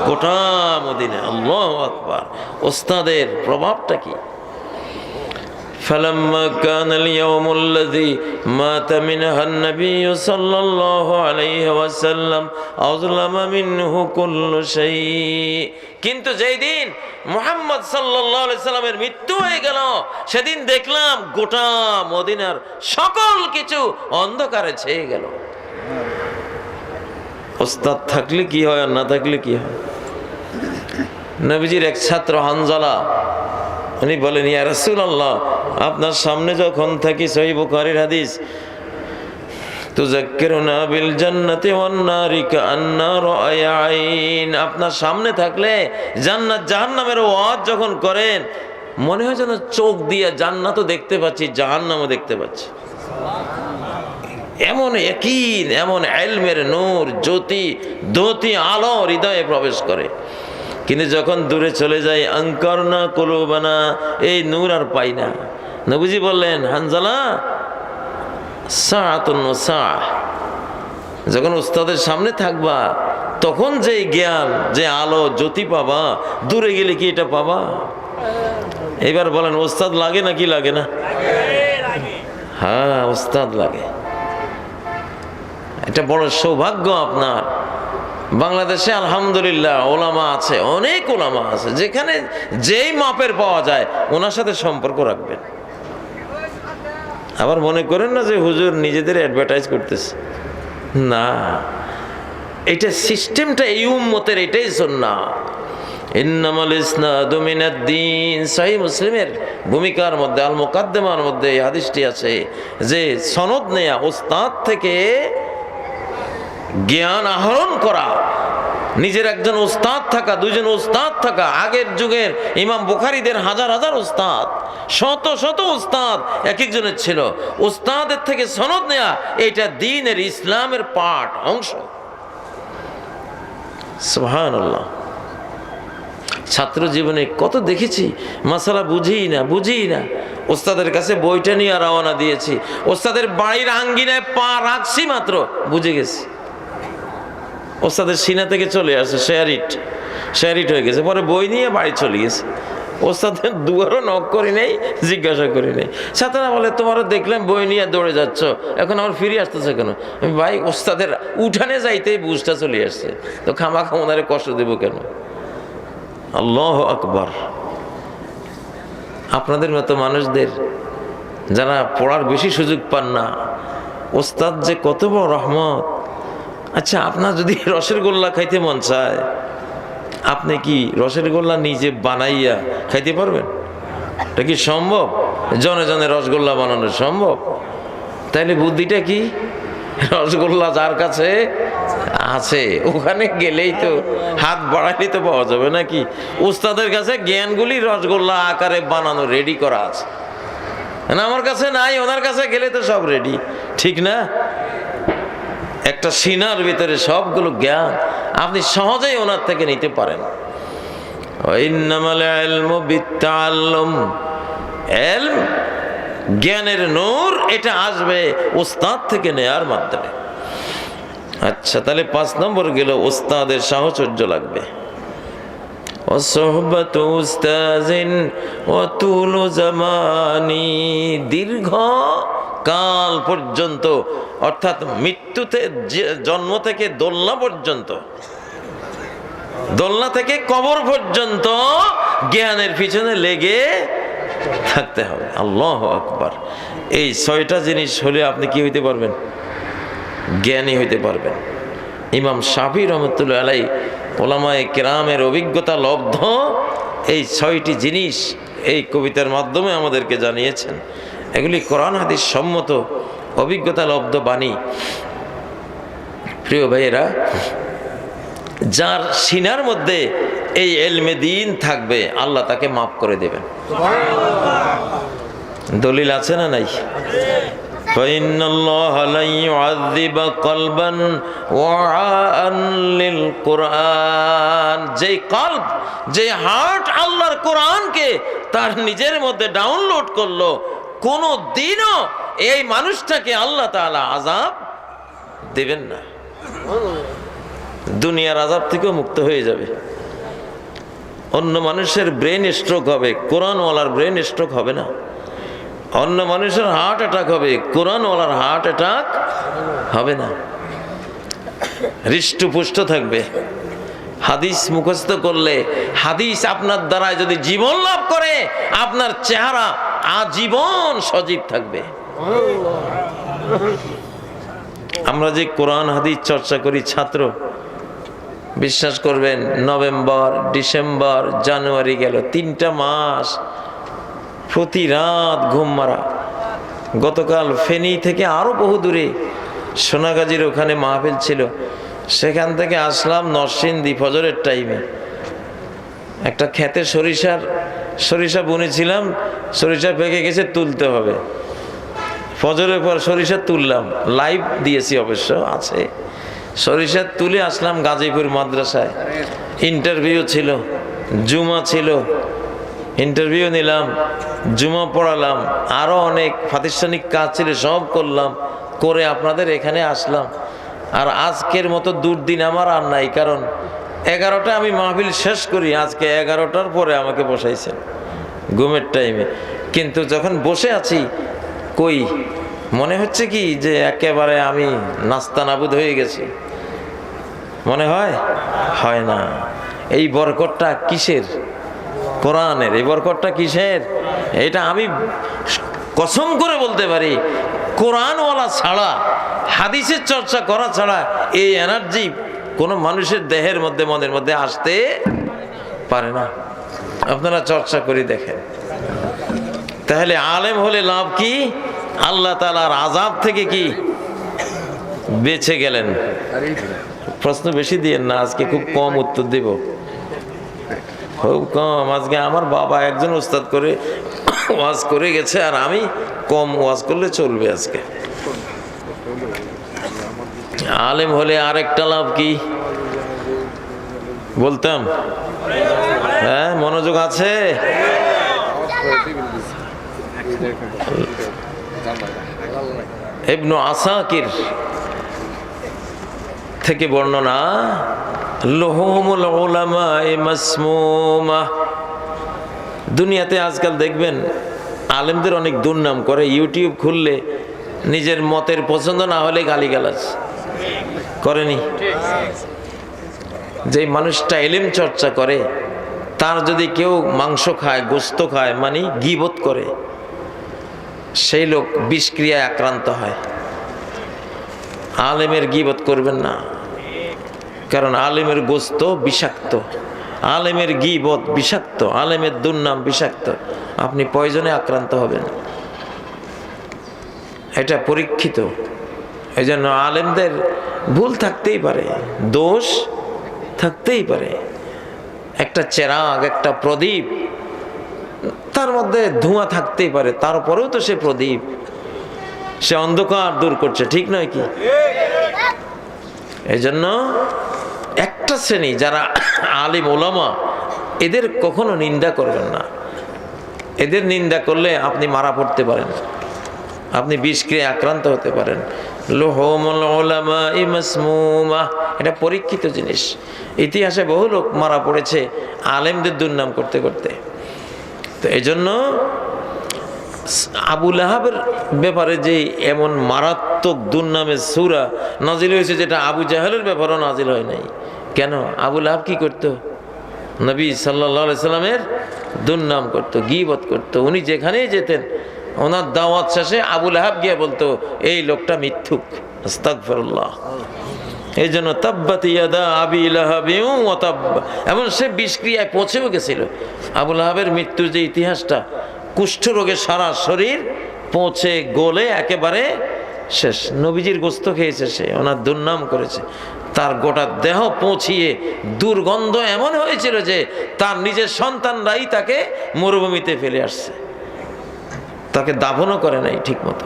গোটা মদিনা। আল্লাহু আকবার! ওস্তাদের প্রভাবটা কি! فلما كان اليوم الذي مات منها النبي صلى الله عليه وسلم أظلم منه كل شيء, কিন্তু যেই দিন মুহাম্মদ সাল্লাল্লাহু আলাইহি সাল্লামের মৃত্যু হয়ে গেল, সেদিন দেখলাম গোটা মদিনার সকল কিছু অন্ধকারে ছেয়ে গেল। ওস্তাদ থাকলে কি হয় আর না থাকলে কি হয়। নবীজির এক ছাত্র হানজালা, উনি বলেন, ইয়া রাসূলুল্লাহ, আপনার সামনে যখন থাকি, সহিহ বুখারীর হাদিস, তুযাক্কিরুনা বিল জান্নাতি ওয়ান নারি কান্নারু আইন, আপনার সামনে থাকলে জান্নাত জাহান্নামের ওয়াজ যখন করেন, মনে হয় যেন চোখ দিয়ে জান্নাতও দেখতে পাচ্ছি, জাহান্নামও দেখতে পাচ্ছি। এমন ইয়াকিন, এমন ইলমের নূর, জ্যোতি দ্যুতি আলো হৃদয়ে প্রবেশ করে। কিন্তু যখন দূরে চলে যায়, আনকারনা কুলুবানা, এই নূর আর পাই না। নবীজি বললেন, হানজালা সাআতুন সাআ, যখন উস্তাদের সামনে থাকবা তখন যে জ্ঞান, যে আলো জ্যোতি পাবা, দূরে গেলে কি এটা পাবা? এবার বলেন, উস্তাদ লাগে নাকি লাগে না? হ্যাঁ, উস্তাদ লাগে। এটা বড় সৌভাগ্য আপনার। বাংলাদেশে আলহামদুলিল্লাহ ওলামা আছে, অনেক ওলামা আছে, যেখানে যেই মাপের পাওয়া যায় ওনার সাথে সম্পর্ক রাখবেন। আবার মনে করেন না যে হুজুর নিজেদের অ্যাডভার্টাইজ করতেছে, না, এটা সিস্টেমটা এই উম্মতের, এটাই সুন্নাহ। ইন্নামাল ইসনাদু মিনাদ-দ্বীন, সহিহ মুসলিমের ভূমিকার মধ্যে আল মুকাদ্দিমার মধ্যে এই হাদিসটি আছে যে সনদ নেয়া, ওস্তাদ থেকে জ্ঞান আহরণ করা, নিজের একজন ওস্তাদ থাকা, দুজন ওস্তাদ থাকা। আগের যুগের ইমাম বুখারীদের হাজার হাজার ওস্তাদ, শত শত ওস্তাদ এক একজনের ছিল। ওস্তাদের থেকে সনদ নেয়া, এটা দ্বীনের, ইসলামের পাঠ, অংশ। সুবহানাল্লাহ। ছাত্র জীবনে কত দেখেছি, মাসালা বুঝি না, ওস্তাদের কাছে বইটা নিয়ে রওনা দিয়েছি, ওস্তাদের বাড়ির আঙ্গিনায় পা রাখছি মাত্র বুঝে গেছি, ওস্তাদের সিনা থেকে চলে আসছে, শেয়ারিট হয়ে গেছে। পরে বই নিয়ে বাড়ি চলে গেছে, ওস্তাদের দুয়ারও নক করি নেই, জিজ্ঞাসা করি নেই। ছাত্ররা বলে, তোমারও দেখলাম বই নিয়ে দৌড়ে যাচ্ছ, এখন আবার ফিরে আসতেছে কেন? ভাই, ওস্তাদের উঠানে যাইতেই বুঝটা চলে আসছে, তো খামাখা ওনারে কষ্ট দেবো কেন? আল্লাহু আকবার। আপনাদের মতো মানুষদের, যারা পড়ার বেশি সুযোগ পান না, ওস্তাদ যে কত বড় রহমত। আচ্ছা, আপনার যদি রসের গোল্লা খাইতে মন চায়, আপনি কি রসের গোল্লা নিজে বানাইয়া খাইতে পারবেন? এটা কি সম্ভব? জনে জনে রসগোল্লা বানানো সম্ভব? তাইলে বুদ্ধিটা কি? রসগোল্লা যার কাছে আছে ওখানে গেলেই তো, হাত বাড়াইলেই তো পাওয়া যাবে নাকি? উস্তাদের কাছে জ্ঞানগুলি রসগোল্লা আকারে বানানো রেডি করা আছে, না আমার কাছে নাই, ওনার কাছে গেলে তো সব রেডি, ঠিক না? একটা সিনার ভিতরে সবগুলো জ্ঞান আপনি সহজেই ওনার থেকে নিতে পারেন। ইন্নামাল ইলমু বিত্তাআল্লুম, ইলম জ্ঞানের নূর, এটা আসবে উস্তাদ থেকে নেয়ার মাধ্যমে। আচ্ছা, তাহলে 5 নম্বর গেল, উস্তাদের সাহচর্য লাগবে। ওয়াসহবাতু উস্তাজিন ওয়া তুলু জামানি, দীর্ঘ কাল পর্যন্ত, অর্থাৎ মৃত্যুতে, জন্ম থেকে দোলনা পর্যন্ত, দোলনা থেকে কবর পর্যন্ত জ্ঞানের পিছনে লেগে থাকতে হবে। আল্লাহু আকবার। এই 6টা জিনিস হলে আপনি কি হইতে পারবেন? জ্ঞানী হইতে পারবেন। ইমাম শাফি রহমতুল্লাহ আলাইহি ওলামায়ে কেরামের অভিজ্ঞতা লব্ধ এই 6টি জিনিস এই কবিতার মাধ্যমে আমাদেরকে জানিয়েছেন। এগুলি কোরআন হাদিস সম্মত অভিজ্ঞতা লব্ধ বাণী। প্রিয় ভাইয়েরা, যার সিনার মধ্যে এই ইলমে দ্বীন থাকবে আল্লাহ তাকে মাফ করে দেবেন। দলিল আছে না নাই? ফাইন্নাল্লাহা লা ইউআযযিবু কলবান ওয়াআন লিল কুরআন, যে কলব, যে হার্ট আল্লাহর কোরআনকে তার নিজের মধ্যে ডাউনলোড করলো, কোনো দিনও এই মানুষটাকে আল্লাহ তাআলা আযাব দেবেন না। দুনিয়ার আযাব থেকেও মুক্ত হয়ে যাবে। অন্য মানুষের ব্রেন স্ট্রোক হবে, কোরআনওয়ালার ব্রেন স্ট্রোক হবে না। অন্য মানুষের হার্ট অ্যাটাক হবে, কোরআনওয়ালার হার্ট অ্যাটাক হবে না। হৃষ্টপুষ্ট থাকবে। হাদিস মুখস্থ করলে, হাদিস আপনার দ্বারায় যদি জীবন লাভ করে, আপনার চেহারা আজীবন সজীব থাকবে। আমরা যে কোরআন হাদিস চর্চা করি ছাত্র, বিশ্বাস করবেন, নভেম্বর, ডিসেম্বর, জানুয়ারি গেল, 3টা মাস প্রতি রাত ঘুম মারা। গতকাল ফেনী থেকে আরো বহু দূরে সোনাগাজীর ওখানে মাহফিল ছিল, সেখান থেকে আসলাম নরসিংদী ফজরের টাইমে। একটা খেতে সরিষা বুনেছিলাম, সরিষা পেকে গেছে, তুলতে হবে। ফজরের পর সরিষা তুললাম, লাইভ দিয়েছি অবশ্য আছে। সরিষা তুলে আসলাম গাজীপুর মাদ্রাসায়, ইন্টারভিউ ছিল, জুমা ছিল, ইন্টারভিউ নিলাম, জুমা পড়ালাম, আরো অনেক প্রাতিষ্ঠানিক কাজ ছিল, সব করলাম, করে আপনাদের এখানে আসলাম। আর আজকের মতো দুর্দিন আমার আর নাই, কারণ 11টা আমি মাহফিল শেষ করি, আজকে 11টার পরে আমাকে বসাইছেন ঘুমের টাইমে। কিন্তু যখন বসে আছি, কই মনে হচ্ছে কি যে একেবারে আমি নাস্তানাবুদ হয়ে গেছি, মনে হয়? হয় না। এই বরকতটা কিসের? কোরআনের। এই বরকতটা কিসের? এটা আমি কসম করে বলতে পারি, কোরআনওয়ালা ছাড়া, হাদিসের চর্চা করা ছাড়া এই এনার্জি কোনো মানুষের দেহের মধ্যে, মনের মধ্যে আসতে পারে না। আপনারা চর্চা করে দেখেন। তাহলে আলেম হলে লাভ কি? আল্লাহ তাআলার আযাব থেকে কি বেঁচে গেলেন। প্রশ্ন বেশি দিয়েন না, আজকে খুব কম উত্তর দেব, খুব কম। আজকে আমার বাবা একজন উস্তাদ করে ওয়াজ করে গেছে, আর আমি কম ওয়াজ করলে চলবে। আজকে আলেম হলে আরেকটা লাভ কি বলতাম? হ্যাঁ, মনোযোগ আছে? ইবনে আসাকির থেকে বর্ণনা, লুহুমুল উলামা মাসমুমা। দুনিয়াতে আজকাল দেখবেন আলেমদের অনেক দুর্নাম করে। ইউটিউব খুললে নিজের মতের পছন্দ না হলে গালিগালাজ করেনি। যে মানুষটা ইলম চর্চা করে, তার যদি কেউ মাংস খায়, গোস্ত খায়, মানে গীবত করে, সেই লোক বিষক্রিয়ায় আক্রান্ত হয়। আলেমের গীবত করবেন না, কারণ আলেমের গোস্ত বিষাক্ত, আলেমের গীবত বিষাক্ত, আলেমের দুর্নাম বিষাক্ত, আপনি পয়জনে আক্রান্ত হবেন। এটা পরীক্ষিত। এই জন্য আলেমদের ভুল থাকতেই পারে, দোষ থাকতেই পারে। একটা চেরাগ, একটা প্রদীপ, তার মধ্যে ধোঁয়া থাকতেই পারে, তারপরেও তো সে প্রদীপ, সে অন্ধকার দূর করছে, ঠিক নয় কি? এই জন্য একটা শ্রেণী যারা আলিম ওলামা, এদের কখনো নিন্দা করবেন না। এদের নিন্দা করলে আপনি মারা পড়তে পারেন, আপনি বিষক্রিয়ায় আক্রান্ত হতে পারেন। লুহুমুল উলামাই মাসমুমা, এটা পরীক্ষিত জিনিস। ইতিহাসে বহু লোক মারা পড়েছে আলেমদের দুর্নাম করতে করতে। তো এই জন্য আবু লাহাবের ব্যাপারে যে এমন মারাত্মক দুর্নামের সূরা নাজিল হয়েছে, যেটা আবু জাহেলের ব্যাপারেও নাজিল হয় নাই। কেন? আবু লাহাব কি করতো? নবী সাল্লাল্লাহু আলাইহি সাল্লামের দুর্নাম করতো, গীবত করতো। উনি যেখানেই যেতেন, ওনার দাওয়াত শেষে আবু লাহাব গিয়ে বলতো এই লোকটা মিথ্যুক, আস্তাগফিরুল্লাহ। এই জন্য তাব্বাত ইয়াদা আবি লাহাবিন ওয়া তাব, এমন সে বিষক্রিয়ায় পৌঁছেও গেছিল। আবু লাহাবের মৃত্যুর যে ইতিহাসটা, কুষ্ঠরোগে সারা শরীর পৌঁছে গলে একেবারে শেষ। নবীজির গোস্ত খেয়েছে সে, ওনার দুর্নাম করেছে, তার গোটা দেহ পৌঁছিয়ে দুর্গন্ধ এমন হয়েছিল যে তার নিজের সন্তানরাই তাকে মরুভূমিতে ফেলে আসছে, তাকে দাফনও করে নাই ঠিক মতো।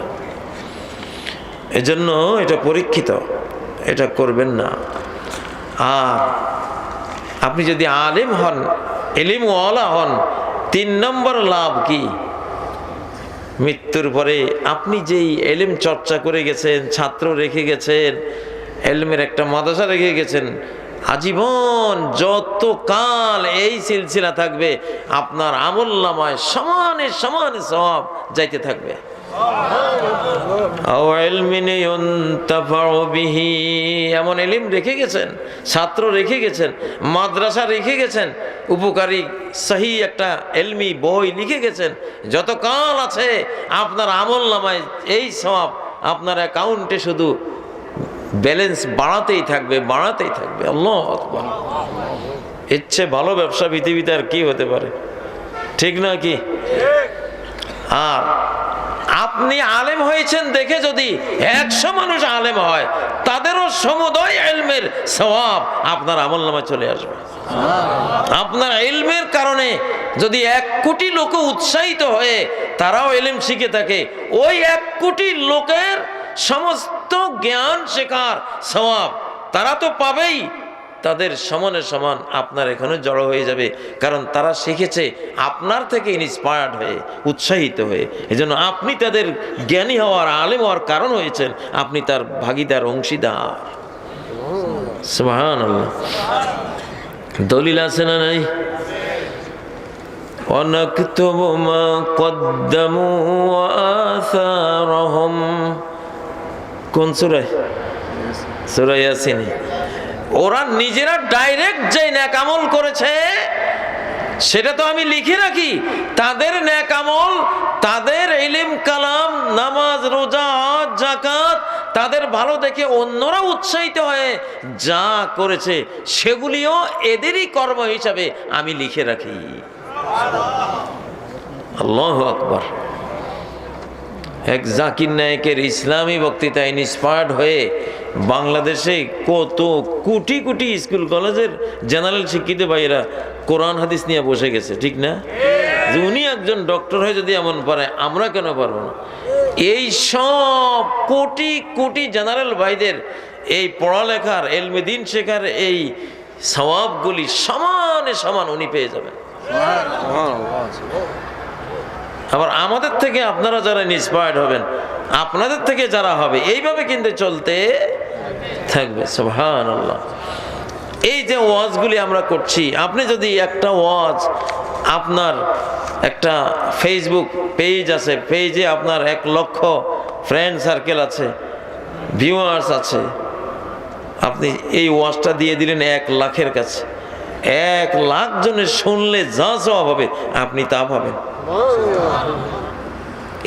এজন্য এটা পরীক্ষিত, এটা করবেন না। আর আপনি যদি আলেম হন, এলিম ওয়ালা হন, 3 নম্বর লাভ কি? মৃত্যুর পরে আপনি যেই এলিম চর্চা করে গেছেন, ছাত্র রেখে গেছেন, এলমের একটা মাদ্রাসা রেখে গেছেন, আজীবন যত কাল এই সিলসিলা থাকবে, আপনার আমলনামায় সমানে সমানে সওয়াব যাইতে থাকবে। এমন এলিম রেখে গেছেন, ছাত্র রেখে গেছেন, মাদ্রাসা রেখে গেছেন, উপকারী সহি একটা এলমি বই লিখে গেছেন, যত কাল আছে আপনার আমলনামায় এই সওয়াব আপনার অ্যাকাউন্টে শুধু ব্যালেন্স বাড়াতেই থাকবে, বাড়াতেই থাকবে। আল্লাহু আকবার। ইচ্ছে ভালো ব্যবসা পৃথিবীতে আর কি হতে পারে, ঠিক না কি? আর আপনি আলেম হয়েছেন দেখে যদি 100 মানুষ আলেম হয়, তাদেরও সমুদয় ইলমের সওয়াব আপনার আমলনামায় চলে আসবে। আপনার ইলমের কারণে যদি 1 কোটি লোক উৎসাহিত হয়ে তারাও ইলম শিখে থাকে, ওই 1 কোটি লোকের সমস্ত জ্ঞান শেখার সওয়াব তারা তো পাবেই, তাদের সমানে সমান আপনার এখানে জড়ো হয়ে যাবে। কারণ তারা শিখেছে আপনার থেকে ইন্সপায়ার্ড হয়ে, উৎসাহিত হয়ে। এজন্য আপনি তাদের জ্ঞানী হওয়ার, আলেম হওয়ার কারণ হয়েছেন, আপনি তার ভাগীদার, অংশীদার। সুবহানাল্লাহ। দলিল আছে না নাই? ওয়ানাকতুবু মা কদ্দামু ওয়া আসারহুম। কোন সূরা? সূরা ইয়াসিন। ওরা নিজেরা ডাইরেক্ট যে নেক আমল করেছে সেটা তো আমি লিখে রাখি। তাদের নেক আমল, তাদের ইলম কালাম, নামাজ, রোজা, হজ, যাকাত, তাদের ভালো দেখে অন্যরা উৎসাহিত হয়ে যা করেছে সেগুলিও এদেরই কর্ম হিসাবে আমি লিখে রাখি। আল্লাহু আকবার। এক জাকির নায়েকের ইসলামী বক্তৃতায় ইন্সপায়ার্ড হয়ে বাংলাদেশে কত কোটি কোটি স্কুল কলেজের জেনারেল শিক্ষিত ভাইয়েরা কোরআন হাদিস নিয়ে বসে গেছে, ঠিক না? যে উনি একজন ডক্টর হয়ে যদি এমন পারে, আমরা কেন পারবো না? এই সব কোটি কোটি জেনারেল ভাইদের এই পড়ালেখার, এলমে দ্বীন শেখার এই সওয়াবগুলি সমানে সমান উনি পেয়ে যাবেন। আবার আমাদের থেকে আপনারা যারা ইন্সপায়ার্ড হবেন, আপনাদের থেকে যারা হবে, এইভাবে কিন্তু চলতে থাকবে। সুবহানাল্লাহ। এই যে ওয়াজগুলি আমরা করছি, আপনি যদি একটা ওয়াজ, আপনার একটা ফেসবুক পেজ আছে, পেজে আপনার 1 লক্ষ ফ্রেন্ড সার্কেল আছে, ভিউয়ার্স আছে, আপনি এই ওয়াজটা দিয়ে দিলেন 1 লাখের কাছে, 1 লাখ জনের শুনলে যা সওয়াব হবে আপনি তা পাবেন।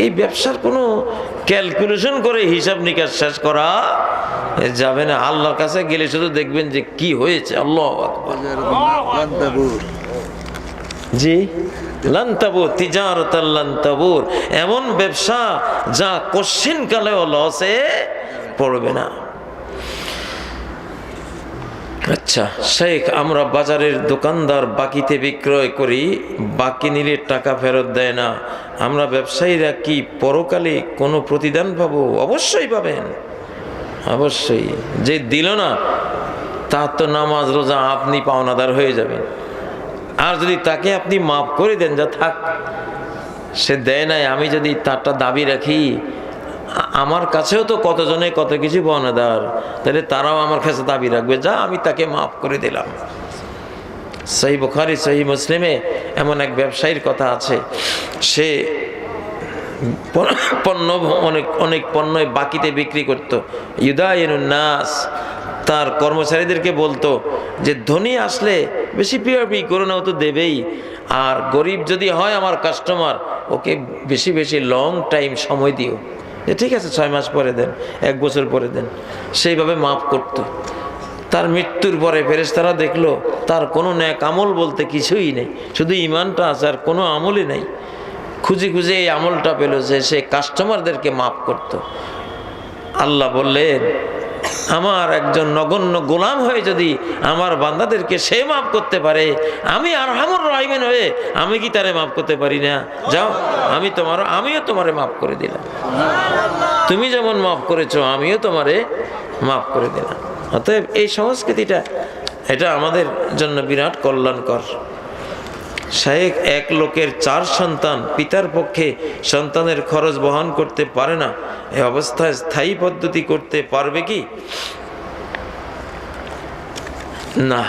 এই ব্যবসার কোনো ক্যালকুলেশন করে হিসাব নিকাশ শেষ করা যাবে না। আল্লাহর কাছে গেলে শুধু দেখবেন যে কি হয়েছে। আল্লাহু আকবার। জি, লান তাবুর তিজারাতাল লান তাবুর, এমন ব্যবসা যা কোশ্চিন কালেও লসে পড়বে না। আচ্ছা শেখ, আমরা বাজারের দোকানদার বাকিতে বিক্রয় করি, বাকি নিলে টাকা ফেরত দেয় না, আমরা ব্যবসায়ীরা কি পরকালে কোনো প্রতিদান পাবো? অবশ্যই পাবেন, অবশ্যই। যে দিল না তার তো নামাজ রোজা আপনি পাওনাদার হয়ে যাবেন। আর যদি তাকে আপনি মাফ করে দেন, যা থাক সে দেয় নাই, আমি যদি তারটা দাবি রাখি, আমার কাছেও তো কতজনে কত কিছু পাওনাদার, তাহলে তারাও আমার কাছে দাবি রাখবে, যা আমি তাকে মাফ করে দিলাম। সহিহ বুখারী সহিহ মুসলিমে এমন এক ব্যবসায়ীর কথা আছে, সে পণ্য অনেক পণ্য বাকিতে বিক্রি করত। ইউদাইনুন নাস, তার কর্মচারীদেরকে বলতো যে ধনী আসলে বেশি পিআরপি করো না, ও তো দেবেই, আর গরিব যদি হয় আমার কাস্টমার, ওকে বেশি বেশি লং টাইম সময় দিও, যে ঠিক আছে 6 মাস পরে দেন, 1 বছর পরে দেন। সেইভাবে মাফ করত। তার মৃত্যুর পরে ফেরেশতারা দেখলো তার কোনো নেক আমল বলতে কিছুই নেই, শুধু ইমানটা আছে, আর কোনো আমলই নেই। খুঁজে খুঁজে এই আমলটা পেল যে সে কাস্টমারদেরকে মাফ করত। আল্লাহ বললেন, আমার একজন নগণ্য গোলাম হয়ে যদি আমার বান্দাদেরকে সে মাফ করতে পারে, আমি আরহামুর রাহিমিন হয়ে আমি কি তারে মাফ করতে পারি না? যাও, আমিও তোমারে মাফ করে দিলাম। তুমি যেমন মাফ করেছো, আমিও তোমারে মাফ করে দিলাম। অতএব এই সংস্কৃতিটা, এটা আমাদের জন্য বিরাট কল্যাণকর। শায়েখ এক লোকের 4 সন্তান, পিতার পক্ষে সন্তানের খরচ বহন করতে পারে না, এই অবস্থায় স্থায়ী পদ্ধতি করতে পারবে কি? না,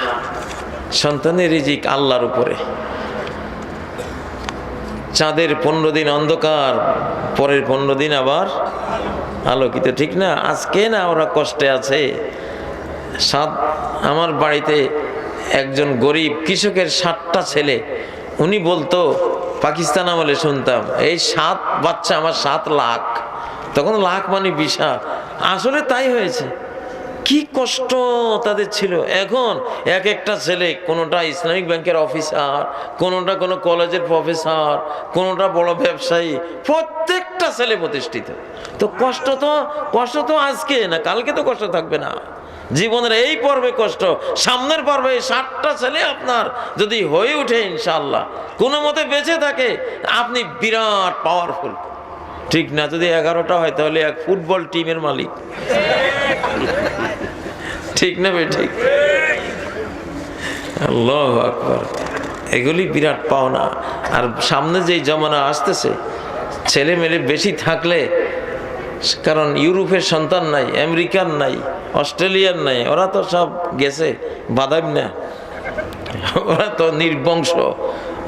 সন্তানের রিজিক আল্লাহর উপরে। চাঁদের 15 দিন অন্ধকার, পরের 15 দিন আবার আলোকিত, ঠিক না? আজকে না ওরা কষ্টে আছে। আমার বাড়িতে একজন গরিব কৃষকের 7টা ছেলে, উনি বলতো, পাকিস্তান আমলে শুনতাম, এই 7 বাচ্চা আমার 7 লাখ। তখন লাখ মানে বিশাল, আসলে তাই হয়েছে। কি কষ্ট তাদের ছিল। এখন এক একটা ছেলে, কোনোটা ইসলামিক ব্যাংকের অফিসার, কোনোটা কোনো কলেজের প্রফেসর, কোনোটা বড় ব্যবসায়ী, প্রত্যেকটা ছেলে প্রতিষ্ঠিত। তো কষ্ট তো আজকে না, কালকে তো কষ্ট থাকবে না। জীবনের এই পর্বে কষ্ট, সামনের পর্বে 7টা ছেলে আপনার যদি হয়ে ওঠে ইনশাআল্লাহ, কোনো মতে বেঁচে থাকে, আপনি বিরাট পাওয়ারফুল, ঠিক না? যদি 11টা হয় তাহলে এক ফুটবল টিমের মালিক, ঠিক না ভাই? ঠিক। আল্লাহু আকবার। এগুলি বিরাট পাওনা। আর সামনে যেই জমানা আসতেছে, ছেলে মেলে বেশি থাকলে, কারণ ইউরোপের সন্তান নাই, আমেরিকান নাই, অস্ট্রেলিয়ার নাই, ওরা তো সব গেছে বাদাম না, ওরা তো নির্বংশ।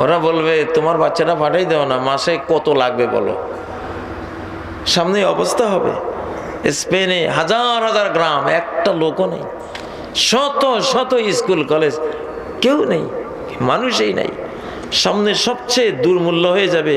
ওরা বলবে তোমার বাচ্চাটা পাঠাই দাও না, মাসে কত লাগবে বলো। সামনে অবস্থা হবে। স্পেনে হাজার হাজার গ্রাম, একটা লোকও নেই, শত শত স্কুল কলেজ, কেউ নেই, মানুষই নাই। সামনে সবচেয়ে দুর্মূল্য হয়ে যাবে